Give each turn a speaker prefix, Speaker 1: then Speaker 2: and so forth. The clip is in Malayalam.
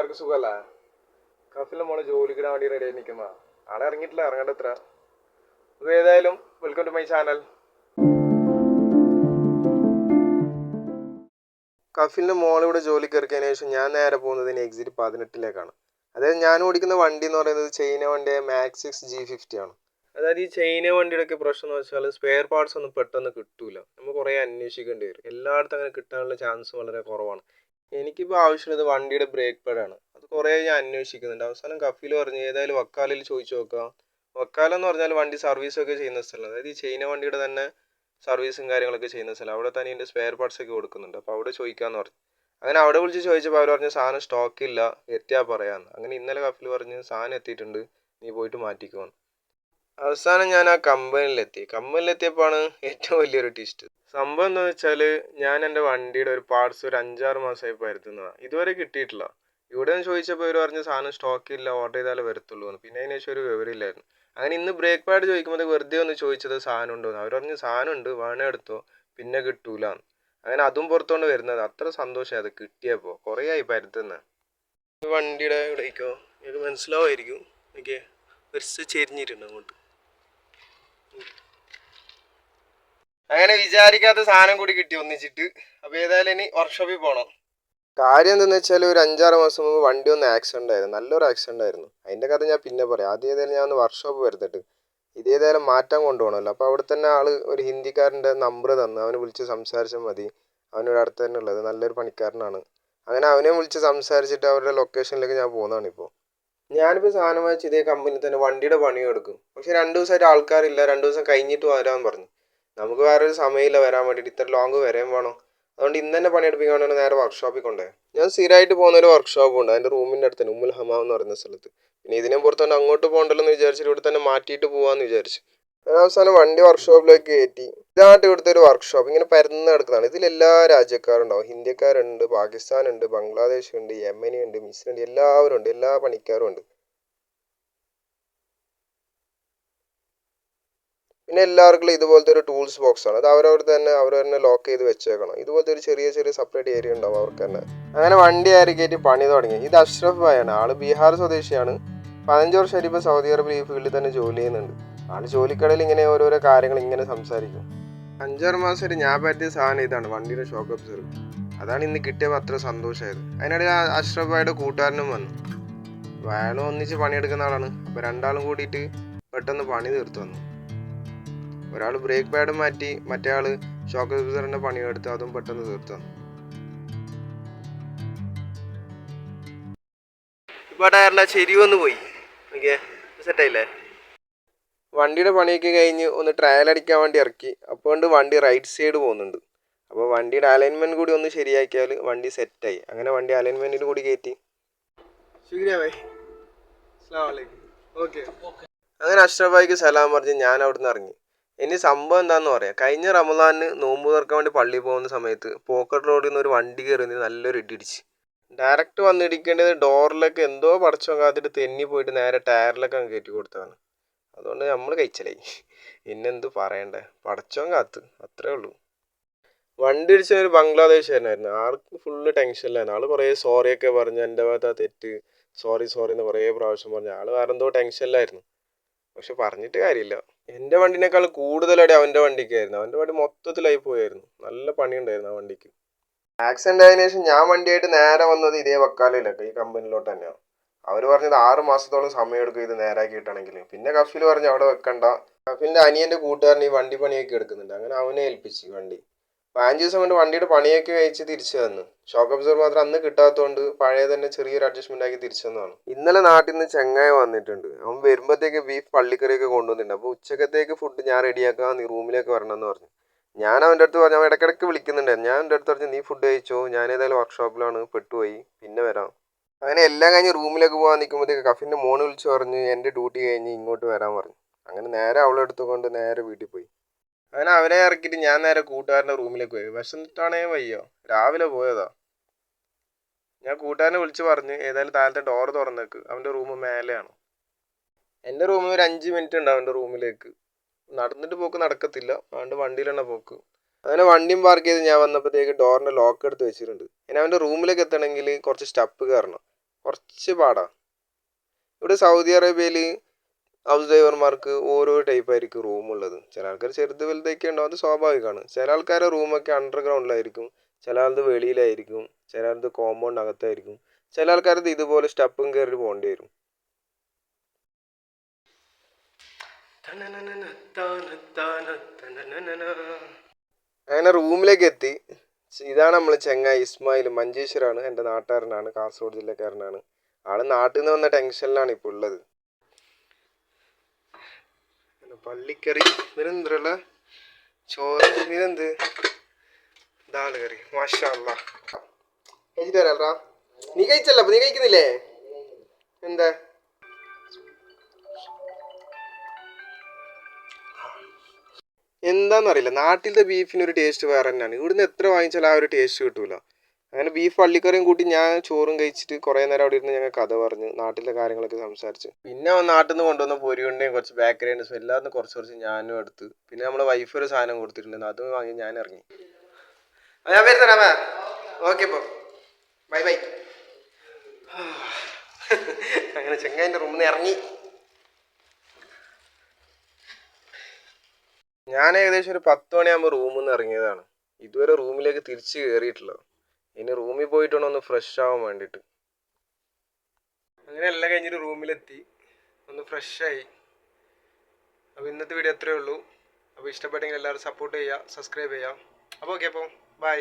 Speaker 1: എല്ലാവർക്കും സുഖമല്ലേ? കഫിലെ മോള് ജോലിക്കിടാൻ വേണ്ടി റെഡി ആയി നിൽക്കുന്ന ആളെ ഇറങ്ങിയിട്ടില്ല, ഇറങ്ങേണ്ട എത്ര. അപ്പോൾ ഏതായാലും വെൽക്കം ടു മൈ ചാനൽ. കഫിലിൻ്റെ മോളിവിടെ ജോലിക്ക് ഇറക്കിയതിന് ശേഷം ഞാൻ നേരെ പോകുന്നത് എക്സിറ്റ് 18ലേക്കാണ്. അതായത് ഞാൻ ഓടിക്കുന്ന വണ്ടി എന്ന് പറയുന്നത് ചൈന വണ്ടിയെ മാക്സ് 6 G50 ആണ്. അതായത് ഈ ചൈന വണ്ടിയുടെയൊക്കെ പ്രശ്നം എന്ന് വെച്ചാൽ സ്പെയർ പാർട്സ് ഒന്നും പെട്ടെന്ന് കിട്ടൂല. നമ്മൾ കുറേ അന്വേഷിക്കേണ്ടി വരും. എല്ലായിടത്തും അങ്ങനെ കിട്ടാനുള്ള ചാൻസ് വളരെ കുറവാണ്. എനിക്കിപ്പോൾ ആവശ്യമുള്ളത് വണ്ടിയുടെ ബ്രേക്ക് പാഡാണ്. അത് കുറേ ഞാൻ അന്വേഷിക്കുന്നുണ്ട്. അവസാനം കഫീൽ പറഞ്ഞ് ഏതായാലും വക്കാലയിൽ ചോദിച്ചു നോക്കാം. വക്കാലം എന്ന് പറഞ്ഞാൽ വണ്ടി സർവീസൊക്കെ ചെയ്യുന്ന സ്ഥലം, അതായത് ഈ ചൈന വണ്ടിയുടെ തന്നെ സർവീസും കാര്യങ്ങളൊക്കെ ചെയ്യുന്ന സ്ഥലം. അവിടെ തന്നെ ഇതിൻ്റെ സ്പെയർ പാർട്സ് ഒക്കെ കൊടുക്കുന്നുണ്ട്. അപ്പോൾ അവിടെ ചോദിക്കാമെന്ന് പറഞ്ഞു. അങ്ങനെ അവിടെ വിളിച്ച് ചോദിച്ചപ്പോൾ അവർ പറഞ്ഞു സാധനം സ്റ്റോക്കില്ല, എത്തിയാൽ പറയാമെന്ന്. അങ്ങനെ ഇന്നലെ കഫീൽ പറഞ്ഞ് സാധനം എത്തിയിട്ടുണ്ട്, നീ പോയിട്ട് മാറ്റിക്കോന്ന്. അവസാനം ഞാൻ ആ കമ്പനിയിലെത്തിയപ്പോഴാണ് ഏറ്റവും വലിയൊരു ട്വിസ്റ്റ്. സംഭവം എന്താണെന്ന് വെച്ചാൽ ഞാൻ എൻ്റെ വണ്ടിയുടെ ഒരു പാർട്സ് ഒരു 5-6 മാസമായി പരുത്തുന്നതാണ്, ഇതുവരെ കിട്ടിയിട്ടില്ല. ഇവിടെ നിന്ന് ചോദിച്ചപ്പോൾ ഇവർ പറഞ്ഞ സാധനം സ്റ്റോക്കില്ല, ഓർഡർ ചെയ്താലേ വരത്തുള്ളൂ എന്ന്. പിന്നെ അതിന് ശേഷം ഒരു വിവരമില്ലായിരുന്നു. അങ്ങനെ ഇന്ന് ബ്രേക്ക് പാഡ് ചോദിക്കുമ്പോൾ വെറുതെ ഒന്ന് ചോദിച്ചത് സാധനം ഉണ്ടോ എന്ന്. അവർ പറഞ്ഞ് സാധനം ഉണ്ട്, വേണേ എടുത്തോ, പിന്നെ കിട്ടൂലെന്ന്. അങ്ങനെ അതും പുറത്തുകൊണ്ട് വരുന്നത്. അത്ര സന്തോഷമായി അത് കിട്ടിയപ്പോൾ. കുറേ ആയി പരുത്തുന്നത്. വണ്ടിയുടെ ഇവിടേക്കോ എനിക്ക് മനസ്സിലാവുമായിരിക്കും, എനിക്ക് വെറുതെ ചെരിഞ്ഞിട്ടുണ്ട് അങ്ങോട്ട്. അങ്ങനെ വിചാരിക്കാത്ത സാധനം കൂടി കിട്ടി ഒന്നിച്ചിട്ട്. അപ്പോൾ ഏതായാലും ഇനി വർക്ക്ഷോപ്പിൽ പോകണം. കാര്യം എന്താണെന്ന് വെച്ചാൽ ഒരു 5-6 മാസം മുമ്പ് വണ്ടി ഒന്ന് ആക്സിഡൻ്റ് ആയിരുന്നു, നല്ലൊരു ആക്സിഡൻ്റ് ആയിരുന്നു. അതിൻ്റെ കഥ ഞാൻ പിന്നെ പറയാം. ആദ്യം ഏതായാലും ഞാൻ ഒന്ന് വർക്ക്ഷോപ്പ് വരുത്തിട്ട് ഇതേതായാലും മാറ്റാൻ കൊണ്ടുപോകണമല്ലോ. അപ്പോൾ അവിടെ തന്നെ ആൾ ഒരു ഹിന്ദിക്കാരൻ്റെ നമ്പർ തന്നു. അവനെ വിളിച്ച് സംസാരിച്ചാൽ മതി, അവനോട് അടുത്ത് തന്നെ ഉള്ളത്, നല്ലൊരു പണിക്കാരനാണ്. അങ്ങനെ അവനെ വിളിച്ച് സംസാരിച്ചിട്ട് അവരുടെ ലൊക്കേഷനിലേക്ക് ഞാൻ പോകുന്നതാണിപ്പോൾ. ഞാനിപ്പോൾ സാധനം വാങ്ങിച്ച് ഇതേ കമ്പനിയിൽ തന്നെ വണ്ടിയുടെ പണിയും എടുക്കും. പക്ഷേ 2 ദിവസമായിട്ട് ആൾക്കാരില്ല, 2 ദിവസം കഴിഞ്ഞിട്ട് വരാമെന്ന് പറഞ്ഞു. നമുക്ക് വേറെ ഒരു സമയമില്ല വരാൻ വേണ്ടിയിട്ട്, ഇത്ര ലോങ് വരാൻ വേണം. അതുകൊണ്ട് ഇന്ന് തന്നെ പണിയെടുപ്പിക്കാനാണ് നേരെ വർക്ക്ഷോപ്പിൽ കൊണ്ടുപോയത്. ഞാൻ സ്ഥിരമായിട്ട് പോകുന്ന ഒരു വർക്ക്ഷോപ്പ് ഉണ്ട്, അതിൻ്റെ റൂമിൻ്റെ അടുത്ത് തന്നെ, ഉമ്മുൽ ഹമാം എന്ന് പറയുന്ന സ്ഥലത്ത്. പിന്നെ ഇതിനും പുറത്തുകൊണ്ട് അങ്ങോട്ട് പോകണ്ടല്ലോ എന്ന് വിചാരിച്ചിട്ട് ഇവിടെ തന്നെ മാറ്റിയിട്ട് പോകാമെന്ന് വിചാരിച്ചു. ഞാൻ അവസാനം വണ്ടി വർക്ക്ഷോപ്പിലേക്ക് കയറ്റി. ഇതായിട്ട് ഇവിടുത്തെ ഒരു വർക്ക്ഷോപ്പ് ഇങ്ങനെ പരന്ന് കിടക്കുന്നതാണ്. ഇതിലെല്ലാ രാജ്യക്കാരുണ്ടാവും. ഹിന്ദിക്കാരുണ്ട്, പാകിസ്ഥാനുണ്ട്, ബംഗ്ലാദേശ് ഉണ്ട്, യമനി ഉണ്ട്, മിസ്രി ഉണ്ട്, എല്ലാവരും ഉണ്ട്, എല്ലാ പണിക്കാരും ഉണ്ട്. പിന്നെ എല്ലാവർക്കും ഇതുപോലത്തെ ഒരു ടൂൾസ് ബോക്സ് ആണ്. അത് അവർ തന്നെ ലോക്ക് ചെയ്ത് വെച്ചേക്കണം. ഇതുപോലത്തെ ഒരു ചെറിയ ചെറിയ സെപ്പറേറ്റ് ഏരിയ ഉണ്ടാവും അവർക്ക് തന്നെ. അങ്ങനെ വണ്ടി ആര് കയറ്റി പണി തുടങ്ങി. ഇത് അഷ്റഫ് ഭായാണ്. ആള് ബീഹാർ സ്വദേശിയാണ്. 15 വർഷമായിട്ട് ഇപ്പോൾ സൗദി അറേബ്യ ഈ ഫീൽഡിൽ തന്നെ ജോലി ചെയ്യുന്നുണ്ട്. ആള് ജോലിക്കടയിൽ ഇങ്ങനെ ഓരോരോ കാര്യങ്ങൾ ഇങ്ങനെ സംസാരിക്കും. 5-6 മാസമായിട്ട് ഞാൻ പറ്റിയ സാധനം ഇതാണ്, വണ്ടിയുടെ ഷോക്ക് അബ്സർവ്. അതാണ് ഇന്ന് കിട്ടിയപ്പോൾ അത്ര സന്തോഷമായത്. അതിനിടയിൽ അഷ്റഫ് ഭായിയുടെ കൂട്ടുകാരനും വന്നു. അയാളും ഒന്നിച്ച് പണിയെടുക്കുന്ന ആളാണ്. അപ്പോൾ രണ്ടാളും കൂടിയിട്ട് പെട്ടെന്ന് പണി തീർത്തു വന്നു. ഒരാൾ ബ്രേക്ക് പാഡ് മാറ്റി, മറ്റേ ആൾ ഷോക്ക് അബ്സോർബറിന്റെ പണിയെടുത്ത് അതും പെട്ടെന്ന് തീർത്തു. ഇപ്പോൾ ടയറിൻ്റെ ചെരിവൊന്ന് പോയി. ഓക്കെ, സെറ്റായില്ലേ? വണ്ടിയുടെ പണിയൊക്കെ കഴിഞ്ഞ് ഒന്ന് ട്രയൽ അടിക്കാൻ വേണ്ടി ഇറക്കി. അപ്പോൾ വണ്ടി റൈറ്റ് സൈഡ് പോകുന്നുണ്ട്. അപ്പോൾ വണ്ടിയുടെ അലൈൻമെൻറ്റ് കൂടി ഒന്ന് ശരിയാക്കിയാൽ വണ്ടി സെറ്റായി. അങ്ങനെ വണ്ടി അലൈൻമെൻറ്റിന് കൂടി കയറ്റി. ഓക്കെ, അങ്ങനെ അഷ്റഫ് ഭായിക്ക് സലാം പറഞ്ഞ് ഞാൻ അവിടുന്ന് ഇറങ്ങി. ഇനി സംഭവം എന്താണെന്ന് പറയാം. കഴിഞ്ഞ റമദാനിന് നോമ്പ് തുറക്കാൻ വേണ്ടി പള്ളിയിൽ പോകുന്ന സമയത്ത് പോക്കറ്റ് റോഡിൽ നിന്ന് ഒരു വണ്ടി കയറി നല്ലൊരു ഇടിച്ച്. ഡയറക്റ്റ് വന്നിടിക്കേണ്ടത് ഡോറിലൊക്കെ എന്തോ പടച്ചോ കാത്തിട്ട് തെന്നി പോയിട്ട് നേരെ ടയറിലൊക്കെ അങ്ങ് കയറ്റി കൊടുത്തതാണ്. അതുകൊണ്ട് നമ്മൾ കഴിച്ചലായി. പിന്നെന്ത് പറയണ്ടേ, പടച്ചോൻ കാത്ത്, അത്രേ ഉള്ളൂ. വണ്ടി ഇടിച്ച ഒരു ബംഗ്ലാദേശുകാരനായിരുന്നു. ആൾക്ക് ഫുള്ള് ടെൻഷനിലായിരുന്നു. ആൾ കുറേ സോറിയൊക്കെ പറഞ്ഞ് എൻ്റെ ഭാഗത്ത് തെറ്റ്, സോറി എന്ന് കുറേ പ്രാവശ്യം പറഞ്ഞു. ആൾ വേറെ എന്തോ ടെൻഷനിലായിരുന്നു. പക്ഷെ പറഞ്ഞിട്ട് കാര്യമില്ല. എൻ്റെ വണ്ടിനേക്കാൾ കൂടുതലടി അവൻ്റെ വണ്ടിക്കായിരുന്നു. അവൻ്റെ വണ്ടി മൊത്തത്തിലായി പോയായിരുന്നു. നല്ല പണിയുണ്ടായിരുന്നു ആ വണ്ടിക്ക്. ആക്സിഡൻ്റ് ആയതിനു ശേഷം ഞാൻ വണ്ടിയായിട്ട് നേരെ വന്നത് ഇതേ വക്കാലയിലൊക്കെ, ഈ കമ്പനിയിലോട്ട് തന്നെയാണ്. അവർ പറഞ്ഞത് 6 മാസത്തോളം സമയം എടുക്കും ഇത് നേരാക്കി കിട്ടണമെങ്കിൽ. പിന്നെ കഫീൽ പറഞ്ഞു അവിടെ വെക്കണ്ട. കഫീലിൻ്റെ അനിയൻ്റെ കൂട്ടുകാരൻ ഈ വണ്ടി പണിയൊക്കെ എടുക്കുന്നുണ്ട്. അങ്ങനെ അവനെ ഏൽപ്പിച്ചു വണ്ടി. 5 ദിവസം കൊണ്ട് വണ്ടിയുടെ പണിയൊക്കെ കഴിച്ച് തിരിച്ചു തന്നു. ഷോക്ക് അബ്സോർബർ മാത്രം അന്ന് കിട്ടാത്തതുകൊണ്ട് പഴയ തന്നെ ചെറിയൊരു അഡ്ജസ്റ്റ്മെന്റ് ആക്കി തിരിച്ചു തന്നതാണ്. ഇന്നലെ നാട്ടിൽ നിന്ന് ചെങ്ങായ വന്നിട്ടുണ്ട്. അവൻ വരുമ്പോഴത്തേക്ക് ബീഫ് പള്ളിക്കറിയൊക്കെ കൊണ്ടുവന്നിട്ടുണ്ട്. അപ്പോൾ ഉച്ചക്കത്തേക്ക് ഫുഡ് ഞാൻ റെഡിയാക്കാം, നീ റൂമിലേക്ക് വരണം എന്ന് പറഞ്ഞു. ഞാൻ അവൻ്റെ അടുത്ത് പറഞ്ഞു, അവൻ ഇടയ്ക്കിടയ്ക്ക് വിളിക്കുന്നുണ്ടായിരുന്നു. ഞാൻ എൻ്റെ അടുത്ത് പറഞ്ഞു നീ ഫുഡ് കഴിച്ചോ, ഞാൻ ഏതായാലും വർക്ക്ഷോപ്പിലാണ്, പെട്ടുപോയി, പിന്നെ വരാം. അങ്ങനെ എല്ലാം കഴിഞ്ഞ് റൂമിലേക്ക് പോകാൻ നിൽക്കുമ്പോഴത്തേക്ക് കഫീൻ്റെ മോന് വിളിച്ച് പറഞ്ഞ് എൻ്റെ ഡ്യൂട്ടി കഴിഞ്ഞ് ഇങ്ങോട്ട് വരാൻ പറഞ്ഞു. അങ്ങനെ നേരെ അവളെ എടുത്തുകൊണ്ട് നേരെ വീട്ടിൽ പോയി. അങ്ങനെ അവനെ ഇറക്കിയിട്ട് ഞാൻ നേരെ കൂട്ടുകാരൻ്റെ റൂമിലേക്ക് പോയി. വിശന്നിട്ടാണേ വയ്യോ, രാവിലെ പോയതാ. ഞാൻ കൂട്ടുകാരനെ വിളിച്ച് പറഞ്ഞ് ഏതായാലും താഴത്തെ ഡോറ് തുറന്നേക്ക്, അവൻ്റെ റൂം മേലെയാണ്. എൻ്റെ റൂമിൽ ഒരു 5 മിനിറ്റ് ഉണ്ട് അവൻ്റെ റൂമിലേക്ക്. നടന്നിട്ട് പോക്ക് നടക്കത്തില്ല, അതുകൊണ്ട് വണ്ടിയിലാണ് പോക്ക്. അങ്ങനെ വണ്ടിയും പാർക്ക് ചെയ്ത് ഞാൻ വന്നപ്പോഴത്തേക്ക് ഡോറിൻ്റെ ലോക്ക് എടുത്ത് വെച്ചിട്ടുണ്ട്. ഇനി അവൻ്റെ റൂമിലേക്ക് എത്തണമെങ്കിൽ കുറച്ച് സ്റ്റെപ്പ് കയറണം. കുറച്ച് പാടാ. ഇവിടെ സൗദി അറേബ്യയിൽ ഹൗസ് ഡ്രൈവർമാർക്ക് ഓരോ ടൈപ്പായിരിക്കും റൂമുള്ളത്. ചില ആൾക്കാർ ചെറുത് വലുതൊക്കെ ഉണ്ടാവും, അത് സ്വാഭാവികമാണ്. ചില ആൾക്കാരുടെ റൂമൊക്കെ അണ്ടർഗ്രൗണ്ടിലായിരിക്കും, ചില ആളത് വെളിയിലായിരിക്കും, ചില ആളത് കോമ്പൗണ്ട് അകത്തായിരിക്കും, ചില ആൾക്കാരത് ഇതുപോലെ സ്റ്റെപ്പും കയറി പോകേണ്ടി വരും. അങ്ങനെ റൂമിലേക്ക് എത്തി. ഇതാണ് നമ്മൾ ചെങ്ങായി ഇസ്മായിൽ, മഞ്ചേശ്വരാണ്, എൻ്റെ നാട്ടുകാരനാണ്, കാസർഗോഡ് ജില്ലക്കാരനാണ്. ആള് നാട്ടിൽ നിന്ന് വന്ന ടെൻഷനിലാണ് ഇപ്പോൾ ഉള്ളത്. പള്ളിക്കറി ഇതിനെന്തല്ല ചോറ്, ഇതിനെന്ത് ദാൽ കറി. മാഷാ അല്ലാ. കഴിച്ചിട്ട് വരാം. നീ കഴിച്ചല്ലോ, നീ കഴിക്കുന്നില്ലേ? എന്താ എന്താണെന്നറിയില്ല, നാട്ടിലത്തെ ബീഫിനൊരു ടേസ്റ്റ് വേറെ തന്നെയാണ്. ഇവിടുന്ന് എത്ര വാങ്ങിച്ചാലും ആ ഒരു ടേസ്റ്റ് കിട്ടൂല. അങ്ങനെ ബീഫ് പള്ളിക്കറിയും കൂട്ടി ഞാൻ ചോറും കഴിച്ചിട്ട് കുറേ നേരം അവിടെ ഇരുന്ന് ഞങ്ങൾ കഥ പറഞ്ഞ് നാട്ടിലെ കാര്യങ്ങളൊക്കെ സംസാരിച്ച്. പിന്നെ നാട്ടിൽ നിന്ന് കൊണ്ടുവന്ന പൊരിയുണ്ടയും കുറച്ച് ബേക്കറി ഐറ്റംസും എല്ലാത്തിനും കുറച്ച് ഞാനും എടുത്ത്. പിന്നെ നമ്മളെ വൈഫ് ഒരു സാധനം കൊടുത്തിട്ടുണ്ട്, അതും വാങ്ങി ഞാൻ ഇറങ്ങി. ഞാൻ വരുന്നേരാ. ഓക്കെ ഇപ്പോൾ ബൈ ബൈ. അങ്ങനെ ചെങ്ങായിൻ്റെ റൂമിൽ നിന്ന് ഇറങ്ങി. ഞാൻ ഏകദേശം ഒരു 10 മണിയാകുമ്പോൾ റൂമിൽ നിന്ന് ഇറങ്ങിയതാണ്. ഇതുവരെ റൂമിലേക്ക് തിരിച്ച് കയറിയിട്ടില്ല. ഇനി റൂമിൽ പോയിട്ടാണ് ഒന്ന് ഫ്രഷ് ആവാൻ വേണ്ടിയിട്ട്. അങ്ങനെ എല്ലാം കഴിഞ്ഞിട്ട് റൂമിലെത്തി, ഒന്ന് ഫ്രഷായി. അപ്പോൾ ഇന്നത്തെ വീഡിയോ അത്രയേ ഉള്ളൂ. അപ്പോൾ ഇഷ്ടപ്പെട്ടെങ്കിൽ എല്ലാവരും സപ്പോർട്ട് ചെയ്യുക, സബ്സ്ക്രൈബ് ചെയ്യുക. അപ്പോൾ ഓക്കെ, അപ്പോൾ ബൈ.